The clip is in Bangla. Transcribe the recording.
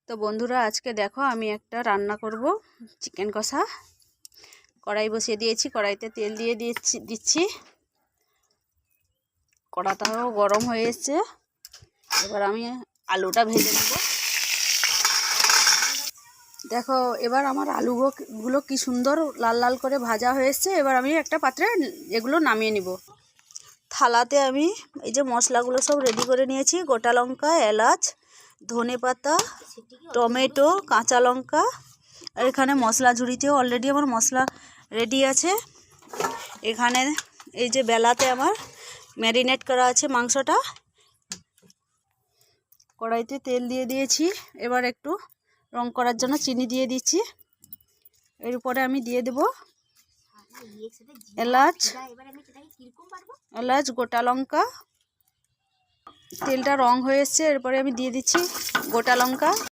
তো বন্ধুরা আজকে দেখো আমি একটা রান্না করব চিকেন কষা। কড়াই বসিয়ে দিয়েছি, কড়াইতে তেল দিয়ে দিচ্ছি। কড়াটাও গরম হয়ে এসছে। এবার আমি আলুটা ভেজে নেব। দেখো এবার আমার আলুগুলো কি সুন্দর লাল লাল করে ভাজা হয়ে এসছে। এবার আমি একটা পাত্রে এগুলো নামিয়ে নিব। থালাতে আমি এই যে মশলাগুলো সব রেডি করে নিয়েছি। গোটা লঙ্কা, এলাচ, ধনেপাতা, টমেটো, কাঁচা লঙ্কা। আর এখানে মশলা ঝুড়িতেও অলরেডি আমার মশলা রেডি আছে। এখানে এই যে বেলাতে আমার ম্যারিনেট করা আছে মাংসটা। কড়াইতে তেল দিয়ে দিয়েছি। এবার একটু রং করার জন্য চিনি দিয়ে দিচ্ছি। এর উপরে আমি দিয়ে দেব এলাচ, গোটা লঙ্কা। তেলটা রং হয়ে এসছে, এরপরে আমি দিয়ে দিচ্ছি গোটা লঙ্কা।